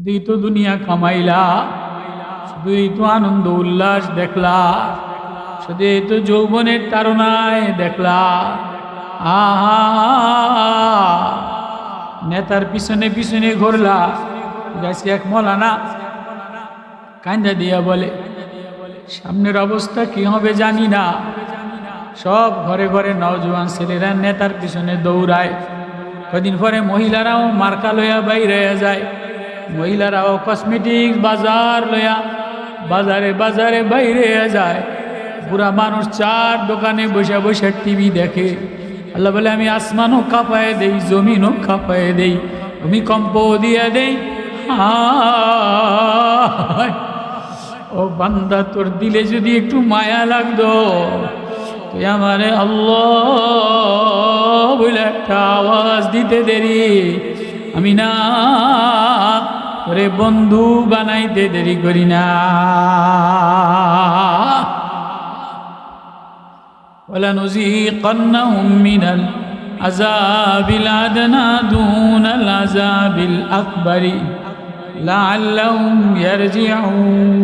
শুধুই তো দুনিয়া কামাইলা, শুধুই তো আনন্দ উল্লাস দেখলা, শুধুই তো যৌবনের তারুণায় দেখলা। আহা, নেতার পিছনে পিছনে ঘুরলা। গাছে এক মলানা কান্দা দিয়া বলে, সামনের অবস্থা কি হবে জানি না। সব ঘরে ঘরে নওজোয়ান ছেলেরা নেতার পিছনে দৌড়ায়। কদিন পরে মহিলারাও মার্কা লইয়া বাইরে যায়, মহিলারাও কসমেটিক্স বাজার লইয়া বাজারে বাজারে বাইরে যায়। বুড়া মানুষ চার দোকানে বসে বসে টিভি দেখে। আল্লাহ বলে, আমি আসমানও কাঁপায় দেই, জমিনও কাঁপায় দেই, ভূমিকম্প দিয়ে দেই। ও বান্দা, তোর দিলে যদি একটু মায়া লাগতো, তুই আমারে আল্লাহ বলে একটা আওয়াজ দিতে দেরি, আমি না তোরে বন্ধু বানাইতে দেরি করি না। وَلَنُذِيقَنَّهُم مِّنَ الْعَذَابِ الْأَدْنَىٰ دُونَ الْعَذَابِ الْأَكْبَرِ لَعَلَّهُمْ يَرْجِعُونَ।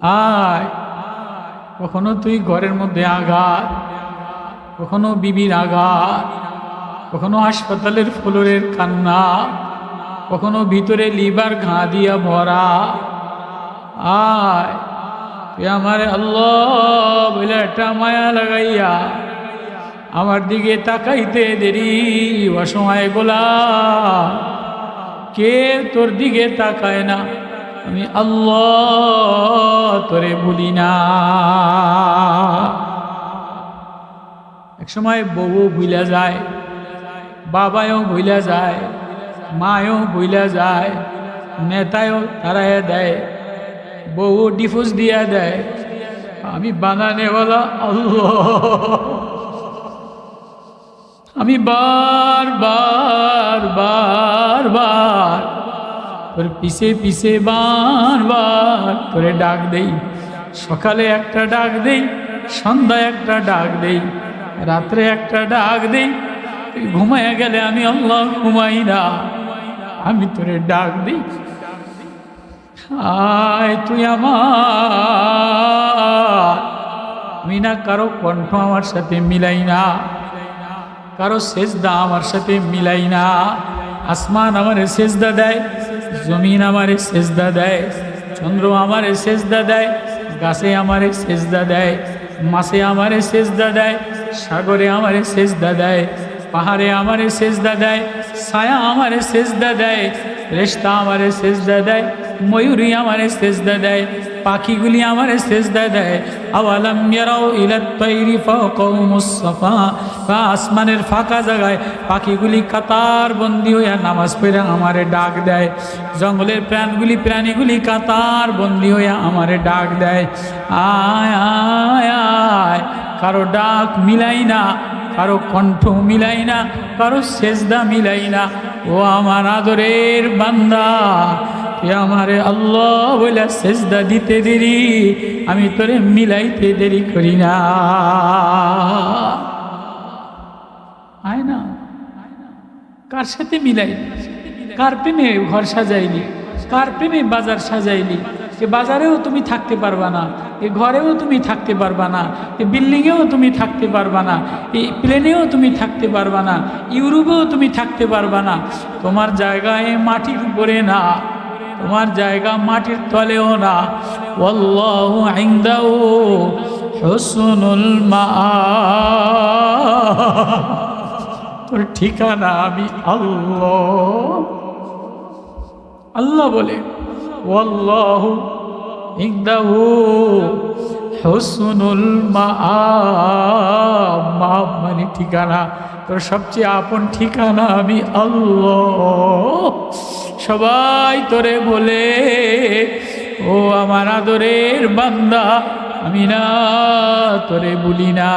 আয়, কখনো তুই ঘরের মধ্যে আঘাত, কখনো বিবির আঘাত, কখনো হাসপাতালের ফ্লোরের কান্না, কখনো ভিতরে লিভার ঘা দিয়া ভরা। আয়, তুই আমার আল্লাহ বলে একটা মায়া লাগাইয়া আমার দিকে তাকাইতে দেরি। অসময় গোলা কে তোর দিকে তাকায় না, আমি আল্লাহ তোরে ভুলি না। এক সময় বউ ভুলা যায়, বাবাও ভুলা যায়, মায়ও ভুলা যায়, নেতায়ও তারায় দেয়, বউ ডিফোর্স দিয়া দেয়। আমি বানানেওয়ালা আল্লাহ, আমি বার বার বার বার তোর পিছে পিছে বার বার তোরে ডাক দেই। সকালে একটা ডাক দেই, সন্ধ্যায় একটা ডাক দেই, রাত্রে একটা ডাক দেই। তুই ঘুমাইয়া গেলে আমি আল্লাহ ঘুমাই না, আমি তোরে ডাক দিই। আয় তুই আমার, আমি না কারো কণ্ঠ আমার সাথে মিলাই না, কারো সেজদা আমার সাথে মিলাই না। আসমান আমারে সেজদা দেয়, জমিন আমারে সেজদা দেয়, চন্দ্র আমারে সেজদা দেয়, গাছে আমারে সেজদা দেয়, মাছে আমারে সেজদা দেয়, সাগরে আমারে সেজদা দেয়, পাহাড়ে আমারে সেজদা দেয়, ছায়া আমারে সেজদা দেয়, রেশতা আমারে সেজদা দেয়, ময়ূরী আমারে সেজদা দেয়, পাখিগুলি আমারে সেজদা দেয়। আওয়ালাম ইয়ারাউ ইলাত তাইরি ফাওকাহুমুস সাফা, আসমানের ফাঁকা জায়গায় পাখিগুলি কাতার বন্দি হইয়া নামাজ পড়ে আমারে ডাক দেয়। জঙ্গলের প্রাণীগুলি কাতার বন্দি হইয়া আমারে ডাক দেয়। আয় আয় আয়, কারো ডাক মিলাই না, কারো কণ্ঠ মিলাই না, কারো সেজদা মিলাই না। ও আমার আদরের বান্দা, তুই আমারে আল্লাহ বলে সেজদা দিতে দেরি, আমি তোরে মিলাইতে দেরি করি না। আয় না, কার সাথে মিলাই, কার প্রেমে ঘর সাজাইলি, কার প্রেমে বাজার সাজাইলি। এ বাজারেও তুমি থাকতে পারবা না, এ ঘরেও তুমি থাকতে পারবা না, এ বিল্ডিংয়েও তুমি থাকতে পারবা না, এই প্লেনেও তুমি থাকতে পারবা না, ইউরোপেও তুমি থাকতে পারবা না। তোমার জায়গায় মাটির উপরে না, তোমার জায়গা মাটির তলেও না। ওয়াল্লাহু ইনদাহু হুসনুল মাআব, তোর ঠিকানা আমি আল্লাহ। আল্লাহ বলে, ওয়াল্লাহু ইনদাহু হুসনুল মাআব, মাআব মানে ঠিকানা। তোর সবচেয়ে আপন ঠিকানা আমি আল্লাহ। সবাই তোরে বলে, ও আমার আদরের বান্দা, আমি না তোরে বলি না।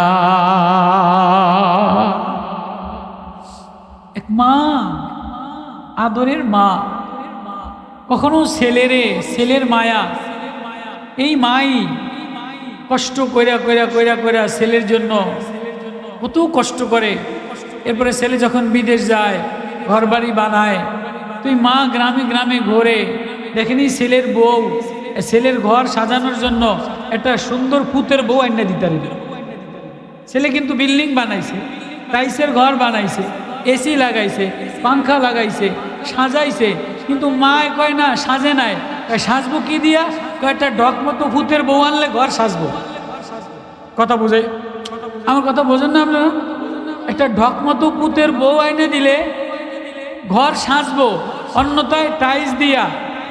এক মা, আদরের মা, কখনো ছেলের মায়া, এই মাই কষ্ট কইরা কইরা কইরা কইরা ছেলের জন্য কত কষ্ট করে। এরপরে ছেলে যখন বিদেশ যায়, ঘর বাড়ি বানায়, তুই মা গ্রামে গ্রামে ঘোরে দেখেনি ছেলের বউ, ছেলের ঘর সাজানোর জন্য একটা সুন্দর পুতের বউ আইনা দিতে পারবি। ছেলে কিন্তু বিল্ডিং বানাইছে, টাইসের ঘর বানাইছে, এসি লাগাইছে, পাংখা লাগাইছে, সাজাইছে, কিন্তু মায় কয় না সাজে নাই। সাজবো কি দিয়া? কয়েকটা ডক মতো ভূতের বউ আনলে ঘর সাজবো। কথা বুঝে? আমার কথা বোঝেন না আপনারা? একটা ঢক মতো ভূতের বউ আইনে দিলে ঘর সাজবো, অন্যথায় টাইলস দিয়া,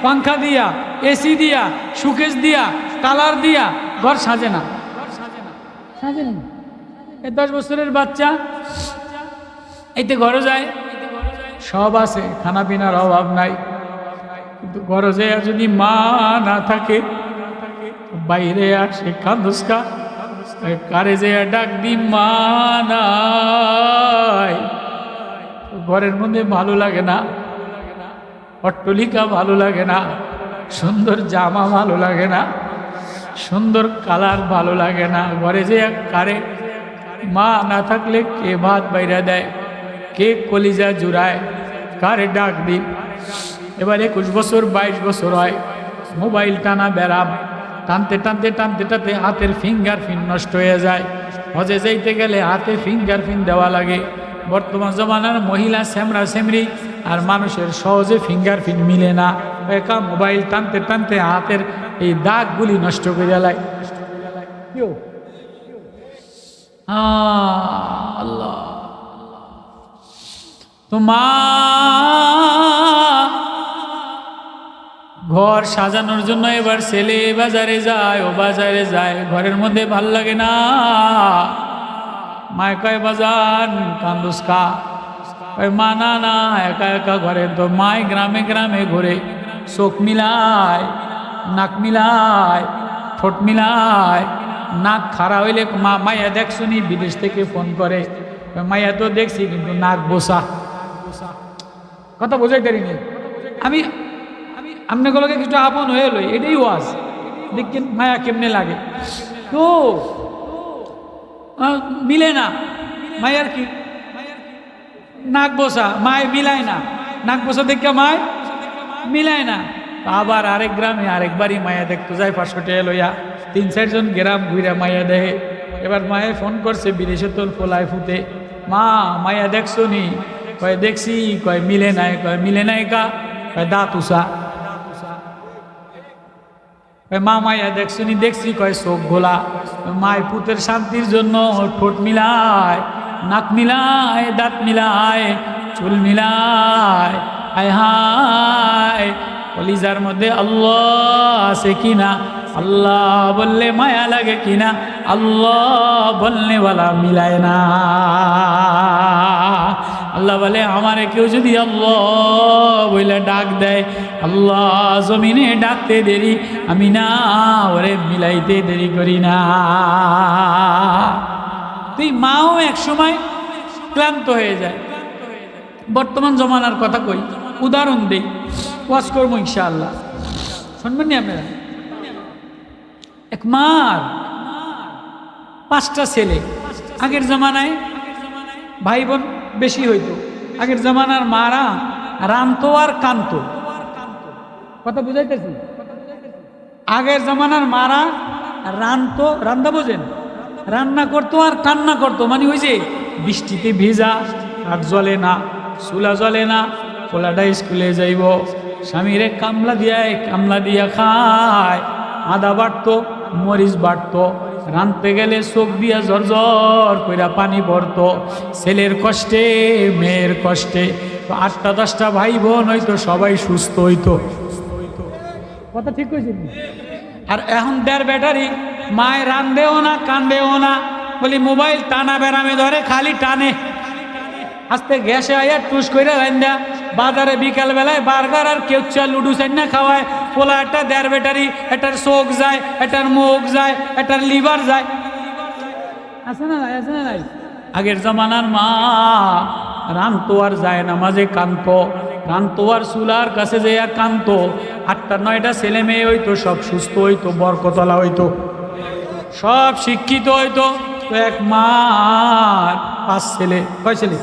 পাংখা দিয়া, এসি দিয়া, সুকেশ দিয়া, কালার দিয়া ঘর সাজে না। সাজে না। 10 বছরের বাচ্চা এইতে ঘরে যায়, সব আছে, খানা পিনার অভাব নাই, কিন্তু ঘরে যায় যদি মা না থাকে বাইরে আসে কান্দুসকা, কারে যে ডাক দি মা নাই, ঘরের মধ্যে ভালো লাগে না, অট্টলিকা ভালো লাগে না, সুন্দর জামা ভালো লাগে না, সুন্দর কালার ভালো লাগে না। ঘরে যে কারে মা না থাকলে কে ভাত বাইরা দেয়, কে কলিজা জুড়ায়, কারে ডাক দি। এবার 21 বছর 22 বছর হয়, মোবাইল টানা বেড়াম, টানতে টানতে টানতে টানতে হাতের ফিঙ্গারপ্রিন্ট নষ্ট হয়ে যায়। হজে যাইতে গেলে হাতে ফিঙ্গারপ্রিন্ট দেওয়া লাগে। বর্তমান জমানার মহিলা স্যামরা স্যামরি, আর মানুষের সহজে ফিঙ্গারপ্রিন্ট মিলে না। একা মোবাইল টানতে টানতে হাতের এই দাগগুলি নষ্ট করে যায়। আল্লাহ তো মা ঘর সাজানোর জন্য এবার ছেলে বাজারে যায়, ও বাজারে যায়, ঘরের মধ্যে ভাল লাগে না। মায় কয় বাজান কান্দুসকা, মা না না একা একা ঘরে। তো মায় গ্রামে গ্রামে ঘুরে, চোখ মিলায়, নাক মিলায়, ঠোঁট মিলায়। নাক খাড়া হইলে মা মাইয়া দেখছুনি, বিদেশ থেকে ফোন করে, মাইয়া তো দেখছি কিন্তু নাক বসা। কথা বোঝাই পারিনি আমি, আপনাগুলোকে কিছু আপন হয়ে লই, এটাই ওয়াজ। দেখছেন মায়া কেমনে লাগে, তো মিলে না। মায়ার কি নাক বসা, মায় মিলায় না, নাক বসা দেখে মায় মিলায় না। আবার আরেক গ্রামে আরেকবারই মায়া দেখতো যায়, 500 টাকা লইয়া 3-4 জন গ্রাম ঘুরে মায়া দেখে। এবার মায়ে ফোন করছে বিদেশে, তোর পোলায় ফুটে, মা মায়া দেখছো নি? কয় দেখছি। কয় মিলে নাই? কয় মিলে নাই কা? কয় দাঁত উষা। মা মাইয়া দেখছো নি? দেখছি। কয় চোখ গোলা। মায় পুতের শান্তির জন্য ঠোঁট মিলায়, নাক মিলায়, দাঁত মিলায়, চুল মিলায়। হায় হায়, কলিজার মধ্যে আল্লাহ আছে কিনা, আল্লাহ বললে মায়া লাগে কিনা, আল্লাহ বললে ওয়ালা মিলায় না। আল্লাহ বলে আমারে কেউ যদি আল্লাহ বলে ডাক দেয়, আল্লাহ জমিনে ডাকতে দেরি, আমি না ওরে মিলাইতে দেরি করি না। তুই মাও এক সময় ক্লান্ত হয়ে যায়। বর্তমান জমানার কথা কই, উদাহরণ দেই, ওয়াজ করবো ইনশাআল্লাহ, শুনবেন নি আপনারা? এক মার 5টা ছেলে। আগের জমানায় ভাই বোন বেশি হইতো। আগের জমানার মারা রানতো আর কানতো। কথা বুঝাইতেছি? আগের জমানার মারা রানতো, রান্দা বোঝেন, রান্না করতো আর কান্না করতো। মানে ওই যে বৃষ্টিতে ভিজা, কাঠ জ্বলে না, চুলা জ্বলে না, পোলাটা স্কুলে যাইব, স্বামীরে কামলা দিয়া খায়, আদা বাটতো, মরিচ বাটতো, রাঁধতে গেলে চোখ দিয়া ঝরঝর কইরা পানি পড়তো। ছেলের কষ্টে, মেয়ের কষ্টে। তো 8টা-10টা ভাই বোন হইতো, সবাই সুস্থ হইতো। কথা ঠিক কইছি? আর এখন 1.5 ব্যাটারি, মায় রান্ধেও না, কান্দেও না, বলি মোবাইল টানা বেড়ামে ধরে, খালি টানে। আস্তে গ্যাসে আয়া টুস করে রান্দা, বাজারে বিকাল বেলায় বার্গার আর কেউচা লুডু চাইনা খাওয়ায়। পোলা একটা 1.5 ব্যাটারি, এটার চোখ যায়, এটার মুখ যায়, এটার লিভার যায়। আছে না নাই? আছে না নাই? আগের জমানার মা রানতো আর যায় না, মাঝে কানতো, রানতো আর চুলার কাছে যাইয়া কানতো। 8টা-9টা ছেলে মেয়ে হইতো, সব সুস্থ হইতো, বরকতলা হইতো, সব শিক্ষিত হইতো। তো এক মার 5 ছেলে। কয় ছেলে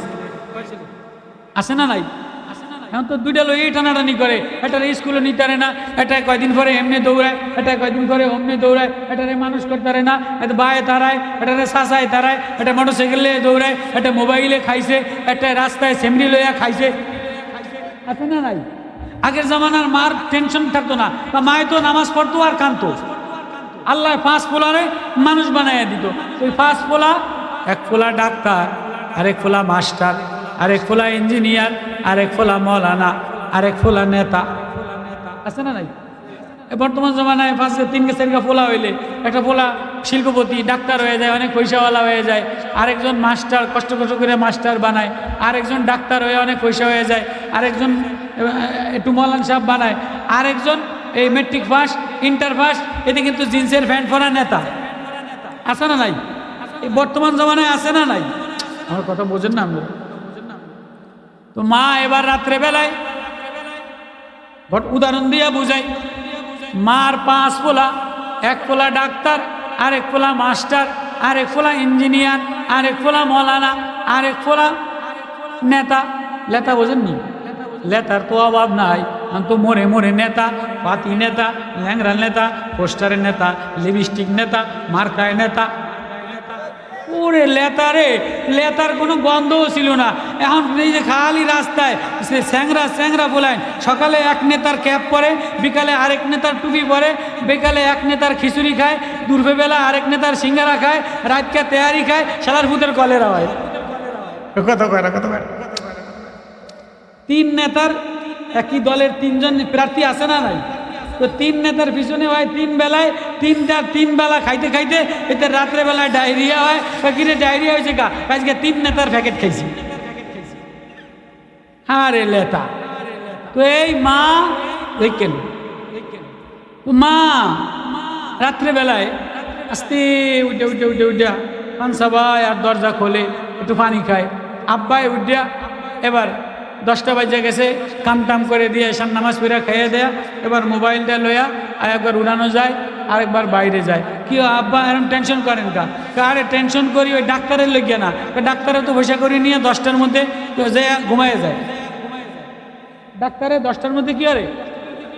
আছে না নাই? এখন তো দুইটা লইয়েই টানাটানি করে, এটারে স্কুলে নিতে পারে না, এটা কয়দিন পরে এমনি দৌড়ায়, এটা কয়দিন পরে অমনি দৌড়ায়, এটারে মানুষ করতে পারে না, এটা বায়ে তারায়, এটারে শাসায় তারায়, এটা মোটরসাইকেলে দৌড়ায়, এটা মোবাইলে খাইছে, এটা রাস্তায় সেমরি লইয়া খাইছে, আছে না নাই? আগের জামানার মার টেনশন থাকতো না, বা মায়ে তো নামাজ পড়তো আর কানতো। আল্লাহ 5 পোলারে মানুষ বানাইয়া দিত। ওই 5 পোলা, এক পোলা ডাক্তার, আরেক পোলা মাস্টার, আরেক পোলা ইঞ্জিনিয়ার, আরেক পোলা মৌলানা, আরেক পোলা নেতা, আছে না নাই? বর্তমান জমানায় 3-4 পোলা হইলে একটা পোলা শিল্পপতি ডাক্তার হয়ে যায়, অনেক পয়সাওয়ালা হয়ে যায়, আরেকজন মাস্টার কষ্ট করে মাস্টার বানায়, আরেকজন ডাক্তার হয়ে অনেক পয়সা হয়ে যায়, আরেকজন একটু মৌলানা সাহেব বানায়, আরেকজন এই মেট্রিক পাস, ইন্টার পাস, এতে কিন্তু জিন্সের প্যান্ট পরা নেতা, আছে না নাই? এই বর্তমান জমানায় আছে না নাই? আমার কথা বোঝেন না আমরা? তো মা এবার রাত্রে বেলায় উদাহরণ দিয়া বুঝাই, মার 5 পোলা, এক পোলা ডাক্তার, আরেক পোলা মাস্টার, আরেক পোলা ইঞ্জিনিয়ার, আরেক পোলা মৌলানা, আরেক পোলা নেতা। লেতা বোঝেননি? লেতার তো অভাব নাই, তো মোরে মোরে নেতা, পাতি নেতা, ল্যাংরা নেতা, পোস্টারের নেতা, লিপস্টিক নেতা, মার্কায় নেতা। ওরে লেতারে, লেতার কোনো গন্ধও ছিল না। এখন এই যে খালি রাস্তায় সে স্যাংরা বলেন, সকালে এক নেতার ক্যাপ পরে, বিকালে আরেক নেতার টুপি পরে, বিকালে এক নেতার খিচুড়ি খায়, দুপুরবেলা আরেক নেতার সিঙ্গারা খায়, রাতকে তেয়ারি খায়, শালার ভূতের কলেরা হয়। কত কয় 3 নেতার একই দলের 3 জন প্রার্থী আছে না নাই? তো 3 নেতার পিছনে হয় 3 বেলায়, 3 বেলা খাইতে খাইতে এতে রাত্রে বেলায় ডায়রিয়া হয়। কিরে ডায়রিয়া হয়েছে গা, আজকে 3 নেতার প্যাকেট খাইছি। হ্যাঁ রে লেতা। তো এই মা দেখেন, মা রাত্রে বেলায় আস্তে উঠা পানসা ভাই আর দরজা খোলে, একটু পানি খায়। আব্বাই উঠা এবার 10টা বাজে গেছে, কাম টাম করে দিয়ে এসার নামাজ পড়া খাইয়ে দেয়া, এবার মোবাইলটা লইয়া আর একবার উড়ানো যায়, আরেকবার বাইরে যায়। কি আব্বা এরকম টেনশন করেন কা? আরে টেনশন করি ওই ডাক্তারের লইয়া না, ডাক্তারের তো পয়সা করে নিয়ে 10টার মধ্যে যে ঘুমাইয়ে যায়। ডাক্তারে 10টার মধ্যে কি করে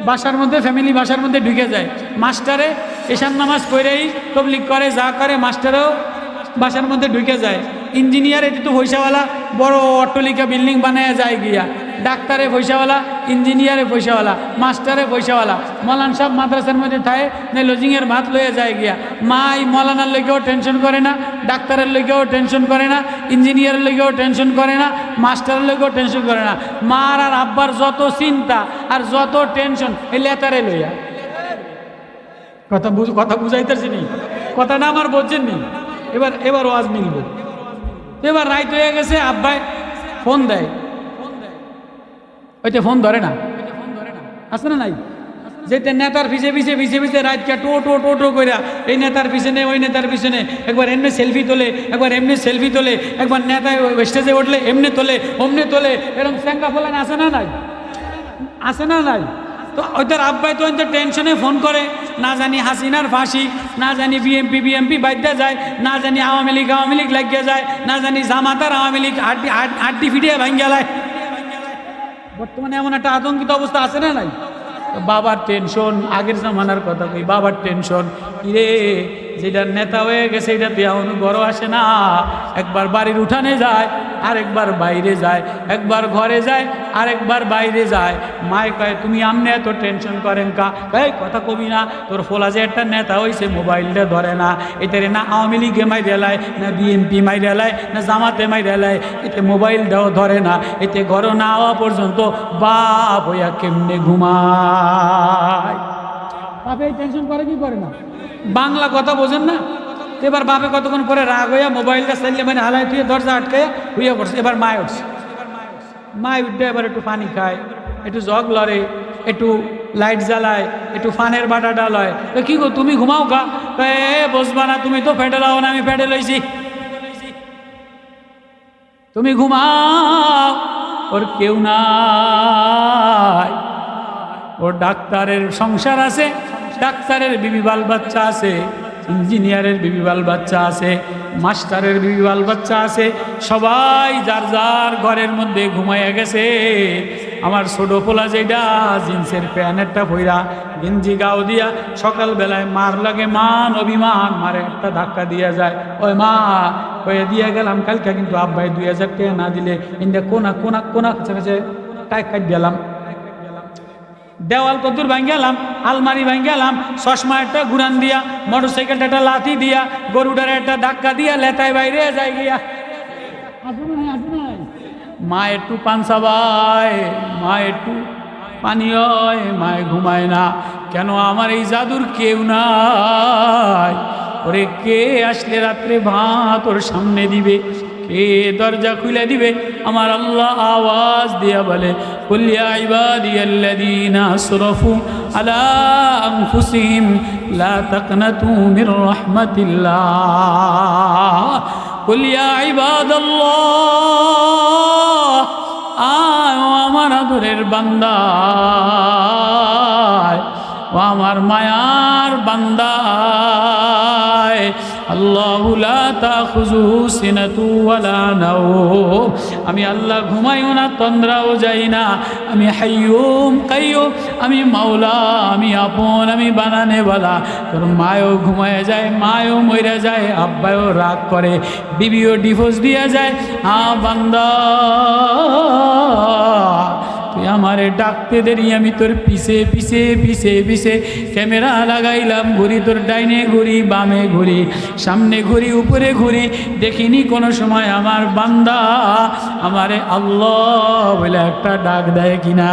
বাসার মধ্যে, ফ্যামিলি বাসার মধ্যে ঢুকে যায়। মাস্টারে এসার নামাজ পড়েই তবলিগ করে, যা করে মাস্টারও বাসার মধ্যে ঢুকে যায়। ইঞ্জিনিয়ার এটি তো পয়সাওয়ালা, বড় অট্টালিকা বিল্ডিং বানায় যায় গিয়া। ডাক্তারে পয়সাওয়ালা, ইঞ্জিনিয়ারে পয়সাওয়ালা, মাস্টারে পয়সাওয়ালা, মৌলান সাহেব মাদ্রাসার মধ্যে থাকে না, লজিংয়ের ভাত লয়ে যায় গিয়া। মা এই মৌলানার লেগেও টেনশন করে না, ডাক্তারের লেগেও টেনশন করে না, ইঞ্জিনিয়ারের লেগেও টেনশন করে না, মাস্টারের লেগেও টেনশন করে না। মার আর আব্বার যত চিন্তা আর যত টেনশন এই লেতারে লইয়া। কথা বুঝাইতেছি নি? কথাটা আমার বুঝছেন নি? এবার ওয়াজ মিলব। এবার রাইত হয়ে গেছে, আব্বাই ফোন দেয়, ওইটা ফোন ধরে না, আছে না নাই? যেতে নেতার পিছে রাতকে টো কইরা এই নেতার পিছনে ওই নেতার পিছনে, একবার এমনি সেলফি তোলে, একবার এমনি সেলফি তোলে, একবার নেতায় স্টেজে উঠলে এমনি তোলে, অমনি তোলে, এরকম স্যাঙ্গা ফোলান আছে না নাই? আছে না নাই? তো ওইটার আব্বাই তো টেনশনে ফোন করে, না জানি হাসিনার ফাঁসি, না জানি বিএমপি বাদ্যা যায়, না জানি আওয়ামী লীগ লাগিয়ে যায়, না জানি জামাতার আওয়ামী লীগ আড্ডি ফিটিয়ে ভাঙ্গেলায়। বর্তমানে এমন একটা আতঙ্কিত অবস্থা আছে না নাই? বাবার টেনশন, আগের জামানার কথা কই, বাবার টেনশন রে, যেটা নেতা হয়ে গেছে এটাতে এমন বড় আসে না। একবার বাড়ির উঠানে যায়, আরেকবার বাইরে যায়, একবার ঘরে যায়, আরেকবার বাইরে যায়। মায় কয় তুমি আমনে এত টেনশন করেন কা? এই কথা কবি না, তোর ফোলা যে একটা নেতা হয়েছে মোবাইলটা ধরে না, এটারে না আওয়ামী লীগে মাইরেলায়, না বিএনপি মাইরেলায়, না জামাতে মাইরেলায়, এতে মোবাইলটাও ধরে না, এতে ঘর না হওয়া পর্যন্ত বাপ হইয়া কেমনে ঘুমায়। বাপে টেনশন করে কি করে না? বাংলা কথা বোঝেন না? এবার বাপে কতক্ষণ পরে রাগ হইয়া মোবাইলটা চাইলে মানে হালাই থুয়ে দরজা আটকাইয়া হইয়া পড়ছে। এবার মায় উঠছে, মায় উঠে এবার একটু পানি খায়, একটু জগ লড়ে, একটু লাইট জ্বালায়, একটু ফানের বাটা ডালায়। কি গো তুমি ঘুমাও গা? বসবা না, তুমি তো ফেটে লাও না, আমি ফেটে লইছি, তুমি ঘুমাও, ওর কেউ নাই, ওর ডাক্তারের সংসার আছে, ডাক্তারের বিবি বাল বাচ্চা আছে, ইঞ্জিনিয়ারের বিবি বাল বাচ্চা আছে, মাস্টারের বিবি বাল বাচ্চা আছে, সবাই যার যার ঘরের মধ্যে ঘুমাইয়া গেছে। আমার ছোট পোলা যেটা জিন্সের প্যান্টটা পইরা গেঞ্জি গাও দিয়া সকালবেলায় মার লাগে মান অভিমান মারে একটা ধাক্কা দিয়া যায়, ওই মা কয়ে দিয়ে গেলাম কালকে কিন্তু আব্বাই 2000 টাকা না দিলে ইন্দা কোনা কোনা কোনা কাছে কাট গেলাম, দেওয়াল কতুর ভাঙ গেলাম, আলমারি ভাঙ গেলাম, চশমা একটা ঘুরান দিয়া, মোটরসাইকেলটা একটা লাথি দিয়া, গরুটার একটা ধাক্কা দিয়া লেতায় বাইরে যাই গিয়া। মা একটু পান চাবায়, মা একটু পানি হয়, মায় ঘুমায় না। কেন? আমার এই জাদুর কেউ নাই। ওরে কে আসলে রাত্রে ভাত ওর সামনে দিবে, কে দরজা খুলে দিবে? আমার আল্লাহ আওয়াজ দিয়া বলে, কুল ইয়া ইবাদিয়াল্লাযীনা আসরাফু আলা আনফুসিহিম লা তাকনাতু মির রাহমাতিল্লাহ, কুল ইয়া ইবাদাল্লাহ, আমার আদরের বান্দা, ও আমার মায়ার বান্দা, আল্লাহু লা তাখুযুহু সিনাতু ওয়ালা নাওম, আমি আল্লাহ ঘুমাইও না, তন্দ্রাও যাই না, আমি হাইয়ুম কাইয়ুম, আমি মাওলা, আমি আপন, আমি বানানে বালা। তোর মায়ও ঘুমায় যায়, মায়ও মইরা যায়, আব্বায়ও রাগ করে, বিবিও ডিভোর্স দিয়া যায়। বান্দা তুই আমারে ডাকতে দেরি, আমি তোর পিছে পিছে পিছে পিছে ক্যামেরা লাগাইলাম, ঘুরি তোর ডাইনে ঘুরি, বামে ঘুরি, সামনে ঘুরি, উপরে ঘুরি, দেখিনি কোনো সময় আমার বান্দা আমারে আল্লাহ বলে একটা ডাক দেয় কিনা।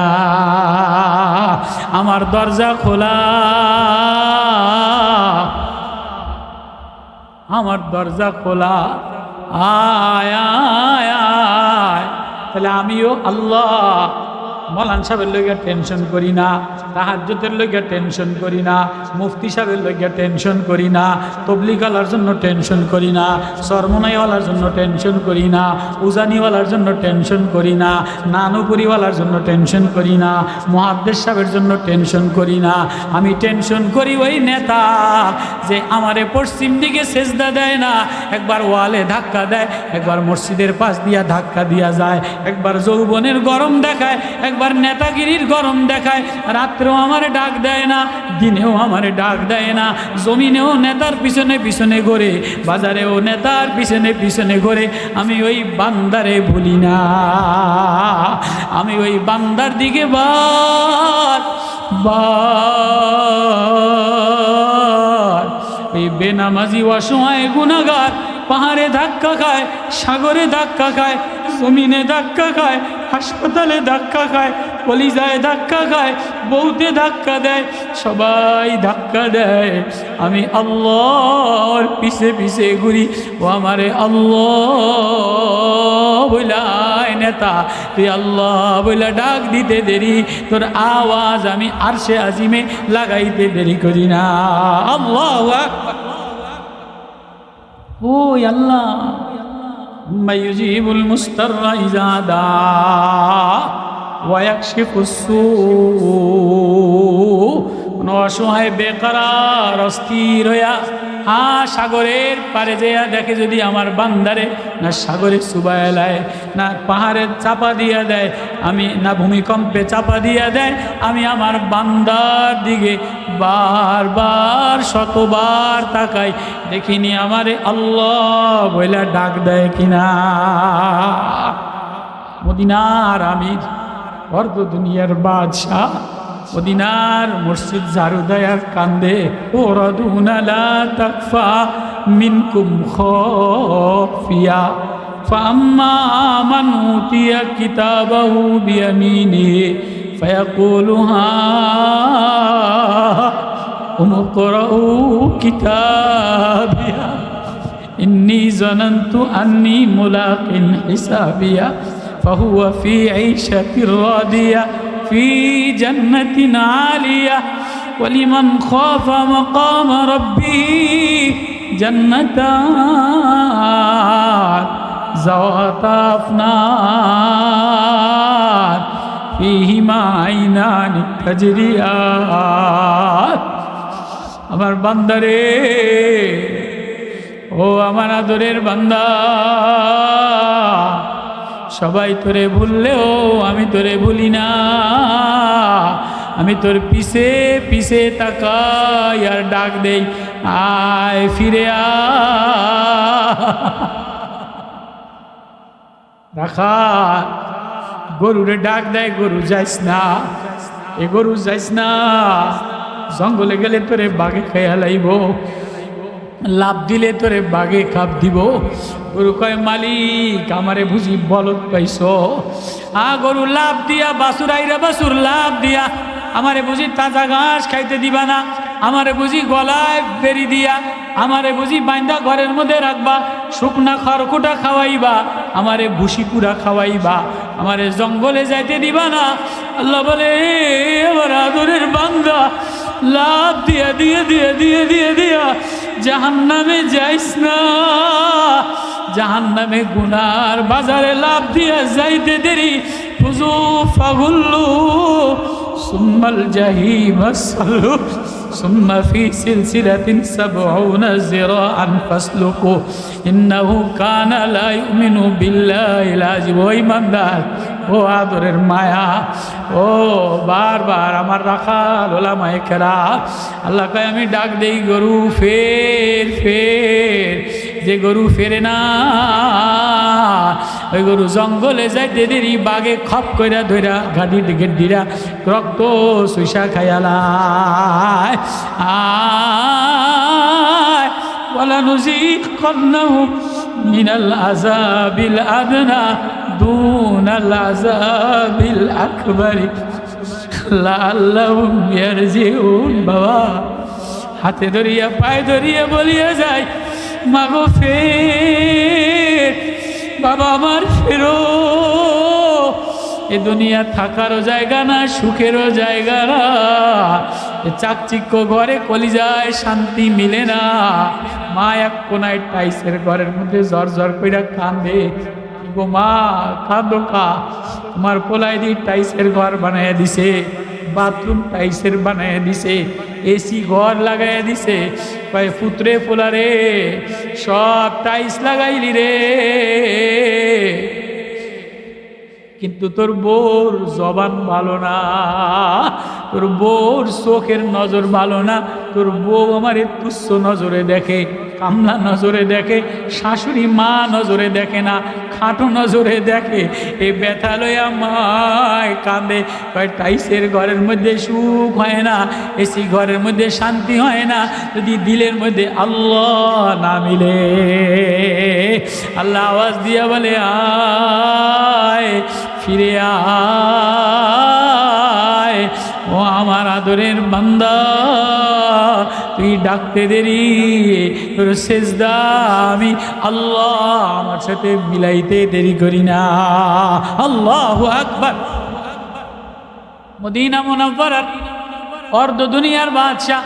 আমার দরজা খোলা, আমার দরজা খোলা, আয় আয় আয়। তাহলে আমিও আল্লাহ মৌলানা সাহেবের লইয়া টেনশন করি না, তাহাজ্জুদের লইয়া টেনশন করি না, মুফতি সাহেবের লইয়া টেনশন করি না, তবলিগওয়ালার জন্য টেনশন করি না, সরমনাইওয়ালার জন্য টেনশন করি না, উজানিওয়ালার জন্য টেনশন করি না, নানুপুরিওয়ালার জন্য টেনশন করি না, মুহাদ্দিস সাহেবের জন্য টেনশন করি না। আমি টেনশন করি ওই নেতা যে আমারে পশ্চিম দিকে সেজদা দেয় না, একবার ওয়ালে ধাক্কা দেয়, একবার মসজিদের পাশ দিয়া ধাক্কা দিয়া যায়, একবার যৌবনের গরম দেখায়, একবার নেতাগিরির গরম দেখায়, রাত্রেও আমারে ডাক দেয় না, দিনেও আমারে ডাক দেয় না, জমিনেও নেতার পিছনে পিছনে ঘোরে, বাজারেও নেতার পিছনে পিছনে ঘোরে। আমি ওই বান্দারে ভুলি না, আমি ওই বান্দার দিকে বার বার। এই বেনামাজি অসময়ে গুনাহগার পাহাড়ে ধাক্কা খায়, সাগরে ধাক্কা খায়, জমিনে ধাক্কা খায়, হাসপাতালে ধাক্কা খায়, কলিজায় ধাক্কা খায়, বউতে ধাক্কা দেয়, সবাই ধাক্কা দেয়। আমি আল্লাহর পিছে পিছে ঘুরি, ও আমারে আল্লাহ বইলাই নেতা, তুই আল্লাহ বইলা ডাক দিতে দেরি, তোর আওয়াজ আমি আরশে আজিমে লাগাইতে দেরি করি না। আল্লাহু আকবার। ওই আল্লাহ মাইয়ুজিবুল মুস্তাররা ইযা দা ওয়া ইয়াকশিফুস সূ। কোনো অসহায় বেকারার অস্থির হইয়া সাগরের পারে যেয়া দেখে যদি আমার বান্দারে না সাগরে চুবাইলায়, না পাহাড়ে চাপা দিয়া দেয়, আমি না ভূমিকম্পে চাপা দিয়া দেয়, আমি আমার বান্দার দিকে বারবার শতবার তাকাই, দেখিনি আমারে আল্লাহ বইলা ডাক দেয় কিনা। মদিনার আমির, অর্ধ দুনিয়ার বাদশাহ, মদিনার মসজিদ ঝাড়ু দেয়ার কান্দে, ওরাদুনা লা তাকফা মিনকুম খাফিয়া ফাম্মা মান উতিয়া কিতাবাহু বিয়ামিনিহি ফায়াকুলু হা উমকরাউ কিতাবিয়া ইন্নী যানানতু আন্নী মুলাকিন হিসাবিয়া ফাহুয়া ফি ঈশাতির রাদিয়া في جنة عالية ولمن خاف مقام ربه جنتان ذواتا أفنان فيهما عينان تجريان। আমার বান্দারে, ও আমার আদরের বান্দা, সবাই তোরে ভুললেও আমি তোরে ভুলি না। আমি তোর পিছে পিছে তাকাই আর ডাক দেই, আয় ফিরে রাখা গরুরে ডাক দেয়, গরু যাইস না, এ গরু যাইস না, জঙ্গলে গেলে তোরে বাঘে খাইয়া লাইব, লাভ দিলে তোরে বাঘে খাপ দিব। গরু কয়, মালিক আমারে বুঝি বলদ পাইছ? গরু লাভ দিয়া, বাসুর আইরা বাসুর লাভ দিয়া আমারে বুঝি তাজা ঘাস খাইতে দিবা না? আমারে বুঝি গলায় বেরি দিয়া, আমারে বুঝি বাইন্দা ঘরের মধ্যে রাখবা, শুকনা খড়কুটা খাওয়াইবা, আমারে ভুসি কুড়া খাওয়াইবা, আমারে জঙ্গলে যাইতে দিবা না? আল্লাহ বলে, আমার আদরের বান্দা লাভ দিয়া দিয়ে দিয়ে দিয়ে দিয়ে দিয়া জাহান্নামে যাইস না। জাহান্নামে গুনার বাজারে লাভ দিয়া যাইতে দেরি, ফুজু ফাগুল্লু সুম্মাল জাহিম সাল্লু সুম্মা ফি সিলসিলাতিন সাবউনা যিরাআন ফাসলুকু ইন্নাহু কানা লা ইউমিনু বিল্লাহিল আযীম। ও ইমানদার, ও আদরের মায়া, ও বারবার আমার রাখাল ওলামায়ে কেরাম, আল্লাহ কয় আমি ডাক দেই, গরু ফের ফের। যে গরু ফেরে না, ওই গরু জঙ্গলে যাইতে দেরি, বাঘে খপ কইরা ধইরা গাড়ি গেড্ডিরা রক্ত সুইসা খায়ালায়। ওয়ালা নুযিকান্নাহুম মিনাল আযাবিল আদনা দুনাল আযাবিল আকবারি লাআল্লাহুম ইয়ারজিউন। বাবা হাতে ধরিয়া পায়ে ধরিয়া বলিয়া যায়, মাগো ফের, বাবা আমার ফেরো। এ দুনিয়া থাকারও জায়গা না, সুখেরও জায়গা না। চাকচিক্য ঘরে কলিজায় শান্তি মিলে না। মা এক কোনায় টাইসের ঘরের মধ্যে জ্বর জ্বর কইরা কান্দে। গো মা, কাঁদো কা? তোমার পোলাই দিয়ে টাইসের ঘর বানাইয়া দিছে, বাথরুম টাইসের বানাইয়া দিছে, এসি ঘর লাগাইয়া দিছে। কয় পুত্রে পোলারে সব টাইস লাগাইলি রে, কিন্তু তোর বউর জবান ভালো না, তোর বউর চোখের নজর ভালো না। তোর বউ আমারে তুচ্ছ নজরে দেখে, কামলা নজরে দেখে, শাশুড়ি মা নজরে দেখে না, খাটো নজরে দেখে। এই ব্যথা লইয়া মায় কাঁদে। কয় টাইসের ঘরের মধ্যে সুখ হয় না, এসি ঘরের মধ্যে শান্তি হয় না, যদি দিলের মধ্যে আল্লাহ না মিলে। আল্লাহ আওয়াজ দিয়া বলে, আয় ফিরে আয়, ও আমার আদরের বান্দা, তুই ডাকতে দেরি, তোর সেজদা আমি আল্লাহ আমার সাথে মিলাইতে দেরি করি না। আল্লাহু আকবার। মদিনা মুনাওয়ারার অর্ধ দুনিয়ার বাদশাহ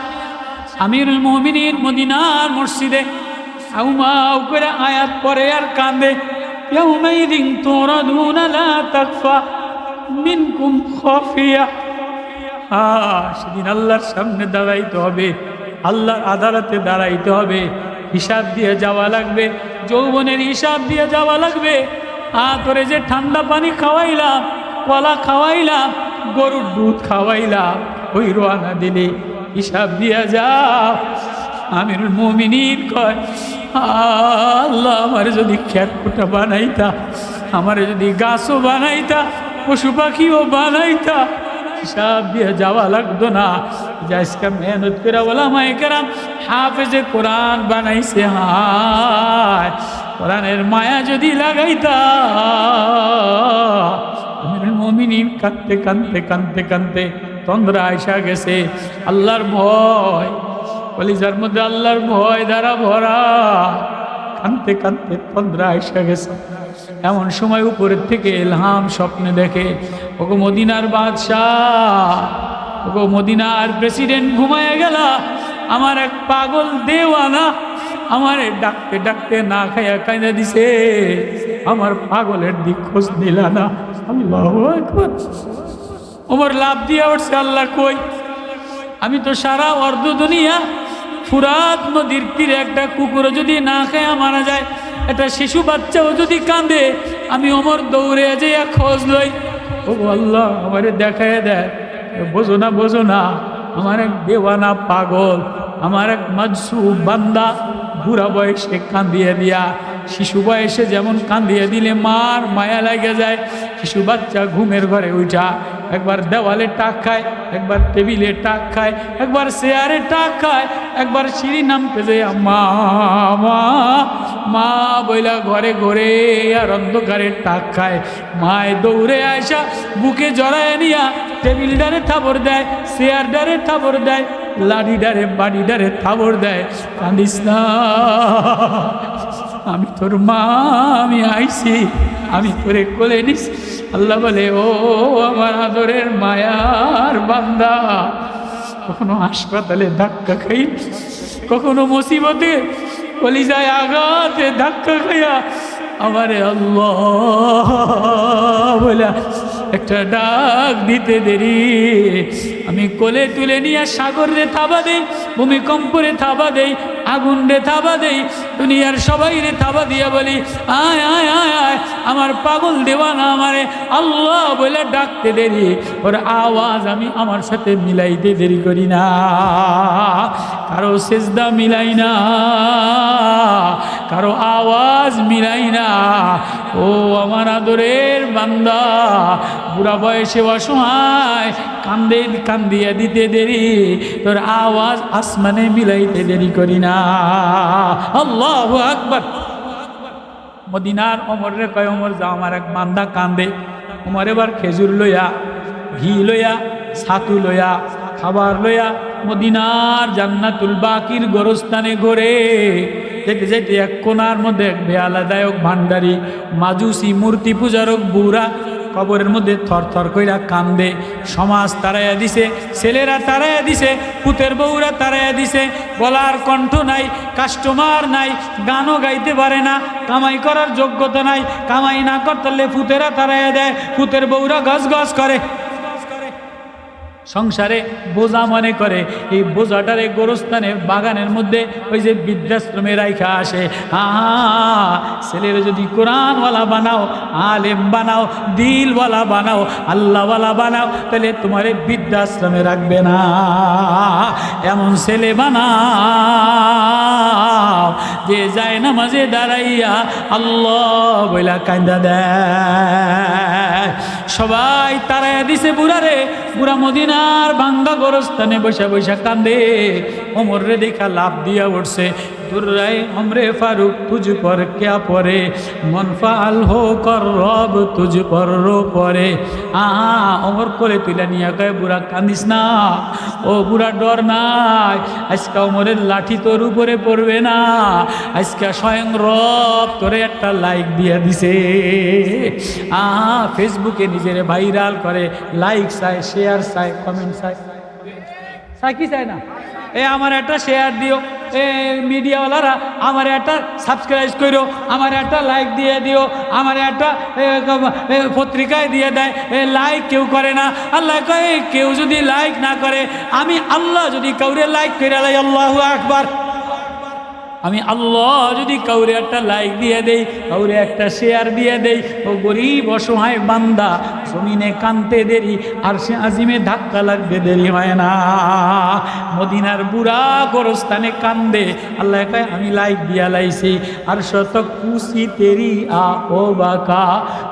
আমিরুল মুমিনিন মদিনার মসজিদে আউমাউ করে আয়াত পড়ে আর কাঁদে। ইয়াউমাইযিন তুরাদুনা লা তাখফা মিনকুম খাফিয়া। সেদিন আল্লাহর সামনে দাঁড়াইতে হবে, আল্লাহর আদালতে দাঁড়াইতে হবে, হিসাব দিয়ে যাওয়া লাগবে, যৌবনের হিসাব দিয়ে যাওয়া লাগবে। তোরে যে ঠান্ডা পানি খাওয়াইলাম, কলা খাওয়াইলাম, গরুর দুধ খাওয়াইলাম, ওই রোয়ানা দিলে হিসাব দিয়া যাও। আমিরুল মুমিনিন কয়, আল্লাহ আমার যদি খেতকুটা বানাইতা, আমার যদি গাছও বানাইতা, পশু পাখিও বানাইতা, হিসাব দিয়ে যাওয়া লাগতো না। আজকে মেহনত করে ওলামায়ে কেরাম হাফেজে কোরআন বানাইছে। হায়, কোরআনের মায়া যদি লাগাইতা। আমিরুল মুমিনিন কাঁদতে কাঁদতে কাঁদতে কাঁদতে তন্দ্রা আইসা গেছে। আল্লাহর ভয়, কলিজার মধ্যে আল্লাহর ভয় দ্বারা ভরা, কাঁদতে কাঁদতে তন্দ্রা আইসা গেছে। এমন সময় উপরের থেকে ইলহাম স্বপ্নে দেখে, ওগো মদিনার বাদশাহ, ওগো মদিনার প্রেসিডেন্ট ঘুমায় গেল, আমার এক পাগল দেওয়ানা আমারে ডাকতে ডাকতে না খাইয়া কাইদা দিছে, আমার পাগলের দিক খোঁজ নিলা না। আল্লাহু আকবার। ওমর লাভ দিয়া উঠছে, আল্লাহ কই? আমি তো সারা অর্ধ দুনিয়া ফুরাত নদীর তীরে একটা কুকুরও যদি না খায়া মারা যায়, একটা শিশু বাচ্চাও যদি কাঁদে, আমি ওমর দৌড়ে যে খোঁজ লই, ও আল্লাহ আমারে দেখায় দেয়, বোঝো না আমার এক দেওয়ানা পাগল, আমার এক মাজসুব বান্দা বুড়া বয়সে কান্দিয়ে দিয়া, শিশু বয়সে যেমন কান্দিয়ে দিলে মার মায়া লাগে যায়, শিশু বাচ্চা ঘুমের ঘরে উঠা একবার দেওয়ালে টাক খায়, একবার টেবিলে টাক খায়, একবার চেয়ারে টাক খায়, একবার সিঁড়ি নামতে যায় মা মা মা বইলা ঘরে ঘরে আর অন্ধকারে টাক খায়। মায় দৌড়ে আয়সা বুকে জড়ায় নিয়া টেবিল ডারে থাবর দেয়, চেয়ার ডারে থাবর দেয়, লাঠি ডারে বাড়ি ডারে থাবর দেয়, কান্দিস না, আমি তোর মা, আমি আইছি, আমি তোরে কোলে নিস। আল্লাহ বলে, ও আমার আদরের মায়ার বান্দা, কখনো হাসপাতালে ধাক্কা খাই, কখনো মুসিবতে কলিজায় আঘাতে ধাক্কা খাইয়া আমারে আল্লাহ বলে একটা ডাক দিতে দেরি, আমি কোলে তুলে নিয়ে সাগর রে থাবা দেই, ভূমিকম্পরে থাবা দেই, আগুন রে থাবা দেই, দুনিয়ার সবাই রে থাবা দিয়া বলি, আয় আয় আয় আয় আমার পাগল দেওয়ানা আমারে আল্লাহ বলে ডাকতে দেরি, ওর আওয়াজ আমি আমার সাথে মিলাইতে দেরি করি না, কারো সেজদা মিলাই না, কারো আওয়াজ মিলাই না। ও আমার আদরের বান্দা, বুড়া বয়সে অসহায় কান্দিয়া দিতে দেরি, তোর আওয়াজ আসমানে মিলাইতে দেরি করি না। আল্লাহু আকবার। মদিনার ওমরে কয়, ওমর যা, আমার এক বান্দা কান্দে। ওমর এবার খেজুর লইয়া, ঘি লইয়া, ছাতু লইয়া, খাবার লইয়া মদিনার জান্নাতুল বাকির গোরস্থানে ঘোরে। যেতে যেতে এক কোনার মধ্যে এক বেয়ালাদায়ক ভান্ডারি মাজুসি মূর্তি পূজারক বুড়া কবরের মধ্যে থরথর কইরা কান্দে। সমাজ তারাইয়া দিছে, ছেলেরা তারাইয়া দিছে, পুতের বউরা তারাইয়া দিছে, গলার কণ্ঠ নাই, কাস্টমার নাই, গানও গাইতে পারে না, কামাই করার যোগ্যতা নাই, কামাই না করতে পুতেরা তারাইয়া দেয়, পুতের বউরা গজ গজ করে, সংসারে বোঝা মনে করে। এই বোঝাটারে গোরস্থানে বাগানের মধ্যে ওই যে বৃদ্ধাশ্রমে রাইখা আসে। ছেলেরা যদি কোরআনওয়ালা বানাও, আলেম বানাও, দিলওয়ালা বানাও, আল্লাহওয়ালা বানাও, তাহলে তোমার বৃদ্ধাশ্রমে রাখবে না। এমন ছেলে বানাও যে যায় নামাজে দাঁড়াইয়া আল্লাহ বইলা কান্দা দেয়। সবাই তারাইয়া দিছে বুড়ারে, বুড়া মদিনার ভাঙ্গা গোরস্থানে বৈশা বৈশা কান্দে। ওমর রে দেখা লাভ দিয়া উঠছে, দুর্রাই हमरे फारूक तुझ पर क्या परे, मनफाल हो कर रब तुझ पर रो परे। ওমর কোলে তুলে নিয়ে কয়, বুড়া কান্দিস না, ও বুড়া ডর নাই, আজকে ওমরের লাঠি তোর উপরে পড়বে না, আজকে স্বয়ং রব তোরে একটা লাইক দিয়ে দিছে। ফেসবুকে নিজের ভাইরাল করে, লাইক চায়, শেয়ার চায়, কমেন্ট চায়, চায় কি চায় না? আমার একটা শেয়ার দিও, মিডিয়াওয়ালারা আমার একটা সাবস্ক্রাইব করো, আমার একটা লাইক দিয়ে দিও, আমার একটা পত্রিকায় দিয়ে দেয়, লাইক কেউ করে না। আল্লাহ কয়, কেউ যদি লাইক না করে, আমি আল্লাহ যদি কাউরে লাইক করে লাই, আল্লাহু আকবার, আমি আল্লাহ যদি কাউরে একটা লাইক দিয়ে দেই, কাউরে একটা শেয়ার দিয়ে দেই, ও গরিব অসহায় বান্দা জমিনে কানতে দেরি, আর সে আজিমে ধাক্কা লাগবে দেরি হয় না। মদিনার বুড়া গোরস্থানে কান্দে, আল্লাহ কয় আমি লাইক দিয়া লাইছি। আর শত খুশি তেরি আ ও বাকা,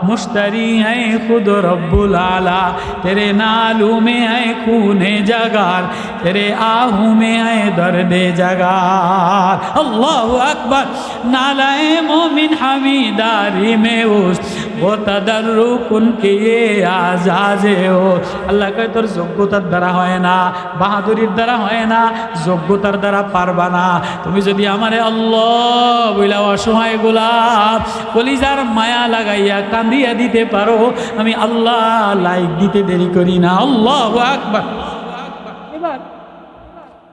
মুশতারি হ্যাঁ খুদ রব্বুল আলা, তেরে নালু মে হ্যাঁ খুনে জাগার, তেরে आहू में है दर्दे जगार। अल्लाहु अकबर। नालाए मोमिन हमीदारी में उस वो तदर्रुकुन के ये आजाजे हो। আল্লাহ কয় তোর যোগ্যতার দ্বারা হয় না, বাহাদুরির দ্বারা হয় না, যোগ্যতার দ্বারা পারবা না। তুমি যদি আমারে আল্লাহ বইলা অসহায় গোলাপ কলিজার মায়া লাগাইয়া কান্দিয়া দিতে পারো, আমি আল্লাহ লাইক দিতে দেরি করি না। আল্লাহু আকবার। এবার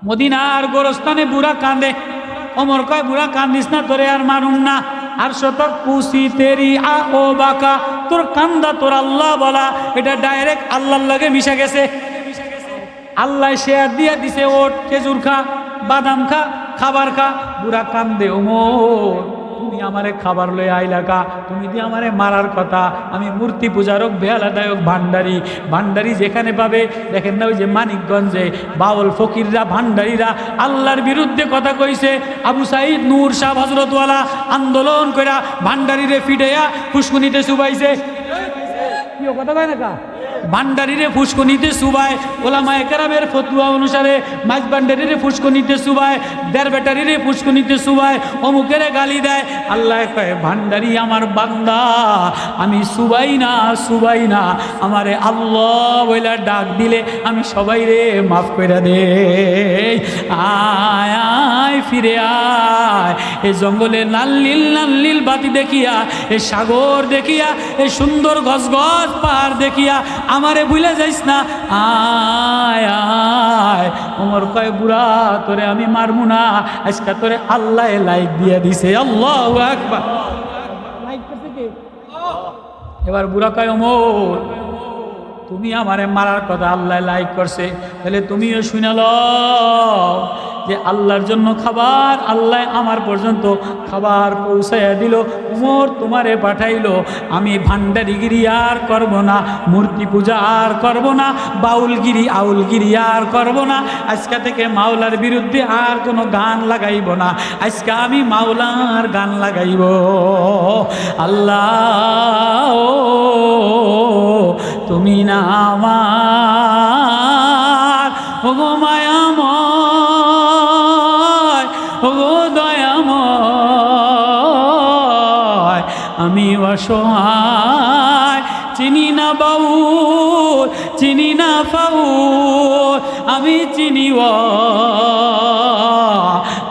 মদিনার গোরস্থানে বুড়া কান্দে। ওমর কয়, বুড়া কান্দিস না, তোরে আর মারুম না। আর শতক পুষি তেরি আ ও বাকা, তোর কান্দা তোর আল্লাহ বলা, এটা ডাইরেক্ট আল্লাহর লগে মিশে গেছে। আল্লাহ শেয়ার দিয়া দিছে, ওট খেজুর খা, বাদাম খা, খাবার খা। বুড়া কান্দে, ওমর তুমি আমারে খাবার লয়ে আইলাকা, তুমি দিয়ে আমারে মারার কথা। আমি মূর্তি পূজারক বেহালাদায়ক ভান্ডারি, ভান্ডারি যেখানে পাবে দেখেন না, ওই যে মানিকগঞ্জে বাউল ফকিররা ভান্ডারিরা আল্লাহর বিরুদ্ধে কথা কইছে, আবু সাইদ নূর শাহ হযরতওয়ালা আন্দোলন কইরা ভান্ডারিরে ফিডাইয়া ফুসকুনিতে চুবাইছে। কি কথা কয় না কা, ভান্ডারিরে ফুসকুনিতে চুবায়, ওলামায়ে কেরামের ফতোয়া অনুসারে মাইজ ভান্ডারিরে ফুসকুনিতে চুবায়, দেড় ব্যাটারিরে ফুসকুনিতে চুবায়, অমুকেরে গালি দেয়। আল্লাহ কয় ভান্ডারি আমার বান্দা, আমি চুবাই না, আমারে আল্লাহ বইলা ডাক দিলে আমি সবাইরে মাফ করে দে। আয় আয় ফিরে আয়, এই জঙ্গলে লাল বাতি দেখিয়া, এই সাগর দেখিয়া, এই সুন্দর গছ পাহাড় দেখিয়া আমারে ভুলে যাইস না। আয় আয়। ওমর কয় বুড়া তোরে আমি মারমু না, আজকে তোরে আল্লাহ লাইক দিয়ে দিছে। আল্লাহু আকবার। লাইক করছে কে? এবার বুড়া কয় ওমর তুমি আমারে মারার কথা আল্লাহ লাইক করছে, তাহলে তুমিও শুনে লও যে আল্লাহর জন্য খাবার আল্লাহ আমার পর্যন্ত খাবার পৌঁছাইয়া দিল। উমর তোমারে পাঠাইলো, আমি ভান্ডারিগিরি আর করব না, মূর্তি পূজা আর করব না, বাউলগিরি আউলগিরি আর করব না, আজকে থেকে মাওলার বিরুদ্ধে আর কোনো গান লাগাইব না, আজকে আমি মাওলার গান লাগাইব। আল্লাহ তুমি না আমার ওগো মায়াময়, ওগো দয়াময়, আমি অসহায়, চিনি না বাউল, চিনি না ফাউল, আমি চিনিব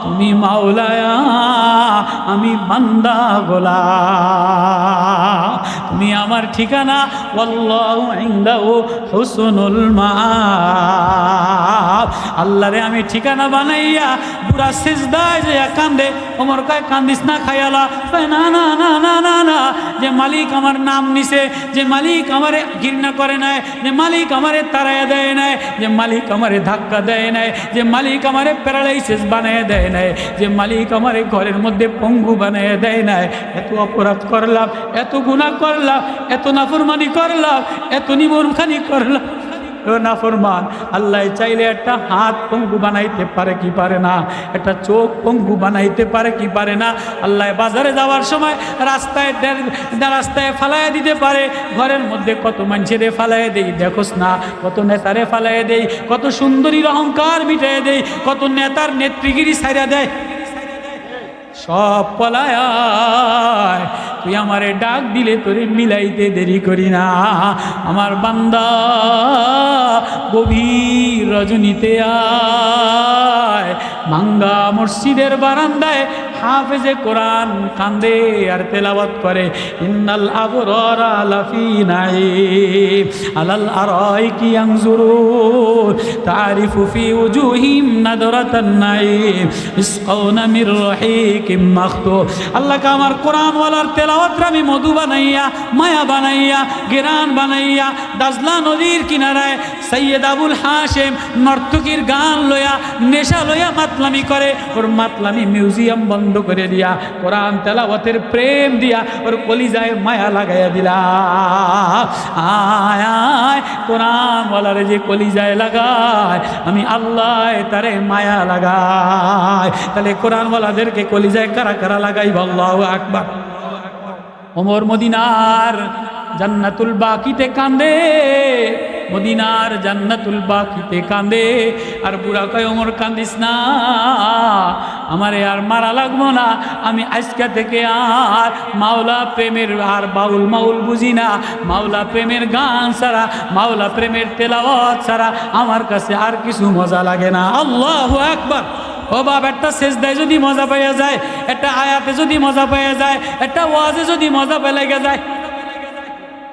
তুমি মাওলায়া, আমি বান্দা গোলাম, তুমি আমার ঠিকানা। ওয়াল্লাহু ইনদাহু হুসনুল মাআব। আল্লাহরে আমি ঠিকানা বানাইয়া বুড়া সিজদায় যে কান্দে। ওমর কয় কান্দিস না খায়ালা, না না না না না না, যে মালিক আমার নাম নিছে, যে মালিক আমারে ঘৃণা করে নাই, যে মালিক আমারে তাড়াইয়া দেয় নাই, যে মালিক আমারে ধাক্কা দেয় নাই, যে মালিক আমারে প্যারালাইসিস বানিয়ে দেয় নাই, যে মালিক আমারে ঘরের মধ্যে পঙ্গু বানিয়ে দেয় নাই। এত অপরাধ করলাম, এত গুনাহ করলাম, এত নাফরমানি করলাম, এত নিমরখানি করলাম। নাফরমান আল্লাহ চাইলে একটা হাত পঙ্গু বানাইতে পারে কি পারে না, একটা চোখ পঙ্গু বানাইতে পারে কি পারে না। আল্লাহ বাজারে যাওয়ার সময় রাস্তায় ফালাইয়া দিতে পারে। ঘরের মধ্যে কত মানুষেরে ফালাইয়া দেই দেখোস না, কত নেতারে ফালাইয়া দেই, কত সুন্দরীর অহংকার মিটাইয়া দেই, কত নেতার নেত্রীগিরি ছাইরা দেয়, সব পলায়। তুই আমারে ডাক দিলে তোরে মিলাইতে দেরি করি না। আমার বান্দা গভীর রজনীতে আয়, ভাঙ্গা মসজিদের বারান্দায় হাফেজে কোরআন কান্দে আর তেলাওয়াত করে। ইন্নাল আবরারা লাফি নাঈম আলাল আরাইকি ইয়ানজুরুন তারিফু ফি উজুহিম নাদরাতান নাঈম ইসকাউনা মির রাহিকিম মাখতুম। আল্লাহকে আমার কোরআন ওয়ালার তেলাওয়াতরে আমি মধু বানাইয়া, মায়া বানাইয়া, গিরান বানাইয়া দাজলা নদীর কিনারায় সৈয়দ আবুল হাশেম নর্তকীর গান লইয়া, নেশা লইয়া মাতলামি করে। ওর মাতলামি মিউজিয়াম বন্ধ করে দিয়া, কোরআন তেলাওয়াতের প্রেম দিয়া ওর কলিজায় মায়া লাগাইয়া দিলা। আয় আয় কোরআন ওয়ালারে যে কলিজায় লাগায়, আমি আল্লাহ তারে মায়া লাগায়। তাহলে কোরআন ওয়ালাদেরকে কলিজায় কারা কারা লাগাইব? আল্লাহু আকবার। ওমর মদিনার জান্নাতুল বাকিতে কান্দে, মদিনার জান্নাতুল বাকিতে কান্দে। আর বুড়া কয় ওমর কান্দিস না, আমারে আর মারা লাগবো না, আমি আজকে থেকে আর মাওলা প্রেমের আর বাউল মাউল বুঝি না, মাওলা প্রেমের গান ছাড়া, মাওলা প্রেমের তেলাওয়াত ছাড়া আমার কাছে আর কিছু মজা লাগে না। আল্লাহু আকবার। ও বাপ, একটা সেজদায় যদি মজা পাইয়া যায়, একটা আয়াতে যদি মজা পাইয়া যায়, একটা ওয়াজে যদি মজা পেয়ে যায়,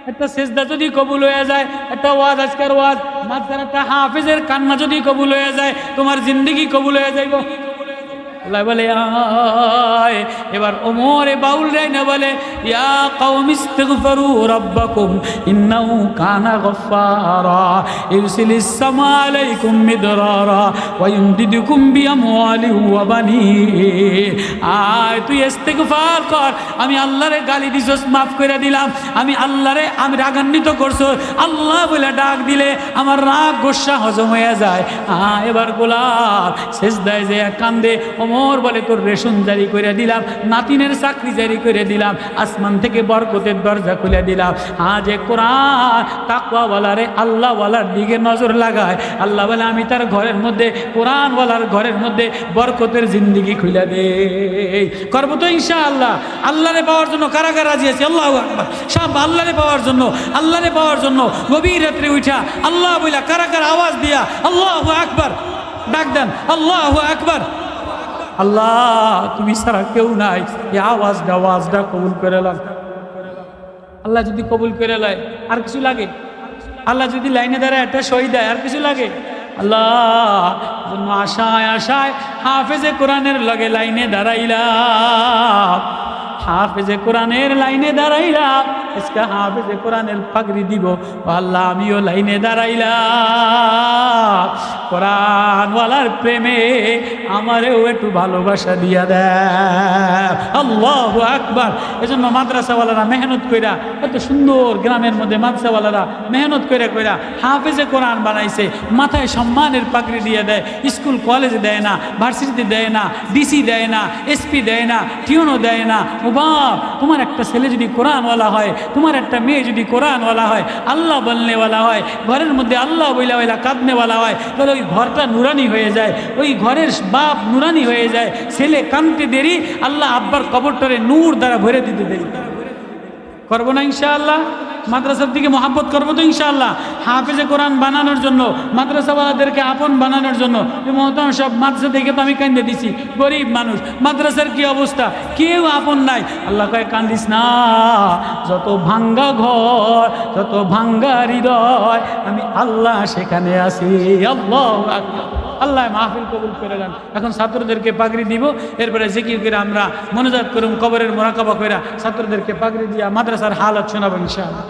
একটা সেজদা যদি কবুল হয়ে যায়, একটা ওয়াজ আজকের ওয়াজ মাঝখানে একটা হাফেজের কান্না যদি কবুল হয়ে যায়, তোমার জিন্দেগি কবুল হয়ে যাইব। আল্লাহ বলে আয়। এবার ওমরে বাউল রাইনা বলে ইয়া কওমি ইস্তিগফারু রাব্বাকুম ইন্নাহু কানা গফফারা ইরসিলিস সামা আলাইকুম মিদরারা ওয়া ইমদিদুকুম বিআমওয়ালিহি ওয়া বানিন। আয় তুই ইস্তিগফার কর, আমি আল্লাহরে গালি দিছস মাফ করে দিলাম, আমি আল্লাহরে আমি রাগান্বিত করছো, আল্লাহ বলে ডাক দিলে আমার রাগ গোসা হজম হয়ে যায়। এবার গোলাপ সেজদায় যে কান্দে। ওমর বলে তোর রেশন জারি করে দিলাম, নাতিনের চাকরি জারি করে দিলাম, আসমান থেকে বরকতের দরজা খুলে দিলাম। যে কোরআন তাকওয়াওয়ালারে আল্লাহওয়ালার দিকে নজর লাগায়, আল্লাহ বলে আমি তার ঘরের মধ্যে কোরআনওয়ালার ঘরের মধ্যে বরকতের জিন্দিগি খুলে দেই। করবো তো ইনশাআল্লাহ। আল্লাহরে পাওয়ার জন্য কারা কারা রাজি আছে? আল্লাহু আকবার। সব আল্লাহরে পাওয়ার জন্য, আল্লাহরে পাওয়ার জন্য গভীর রাত্রে উঠা আল্লাহ বইলা কারা কারা আওয়াজ দিয়া আল্লাহু আকবার ডাক দেন, আল্লাহু আকবার। আল্লাহ তুমি ছাড়া কেউ নাই, এই আওয়াজটা কবুল করে লাগ। আল্লাহ যদি কবুল করে লয় আর কিছু লাগে? আল্লাহ যদি লাইনে দাঁড়ায় একটা শহীদ দেয় আর কিছু লাগে? আল্লাহ জন্য আশায় আশায় হাফেজে কোরআনের লগে লাইনে দাঁড়াইলাম, হাফেজে কোরআনের লাইনে দাঁড়াইলাম, আজকে হাফেজে কোরআনের পাগড়ি দিব। আল্লাহ আমিও লাইনে দাঁড়াইলাম, কোরআনওয়ালার প্রেমে আমারেও একটু ভালোবাসা দিয়া দেয়। আল্লাহু আকবার। এজন্য মাদ্রাসাওয়ালারা মেহনত কইরা, এত সুন্দর গ্রামের মধ্যে মাদ্রাসাওয়ালারা মেহনত কইরা কইরা হাফেজে কোরআন বানাইছে, মাথায় সম্মানের পাগড়ি দিয়ে দেয়। স্কুল কলেজে দেয় না, ভার্সিটিতে দেয় না, ডিসি দেয় না, এসপি দেয় না, টিউনও দেয় না। ও বাপ, তোমার একটা ছেলে যদি কোরআনওয়ালা হয়, তোমার একটা মেয়ে যদি কোরআনওয়ালা হয়, আল্লাহ বলনেওয়ালা হয়, ঘরের মধ্যে আল্লাহ বইলা কাঁদনেওয়ালা হয়, তাহলে ওই ঘরটা নুরানি হয়ে যায়, ওই ঘরের বাপ নুরানি হয়ে যায়। ছেলে কাঁদতে দেরি, আল্লাহ আব্বার কবরটারে নূর দ্বারা ভরে দিতে দেরি। করবো না ইনশাআল্লাহ? মাদ্রাসার দিকে মহাব্বত করবো তো ইনশাআল্লাহ। হাফেজে কোরআন বানানোর জন্য, মাদ্রাসাওয়ালাদেরকে আপন বানানোর জন্য। মহতারাম সব মাদ্রাসা দেখে তো আমি কান্দে দিছি, গরিব মানুষ, মাদ্রাসার কি অবস্থা, কেউ আপন নাই। আল্লাহ কয় কান্দিস না, যত ভাঙ্গা ঘর, যত ভাঙ্গা হৃদয়, আমি আল্লাহ সেখানে আছি। আল্লাহু আকবার। আল্লাহ মাহফিল কবুল করে দেন। এখন ছাত্রদেরকে পাগড়ি দিব, এরপরে জিকির করে আমরা মোনাজাত করুম, কবরের মোরাকাবা কইরা ছাত্রদেরকে পাগড়ি দিয়া মাদ্রাসার হালত শোনাবো ইনশাআল্লাহ।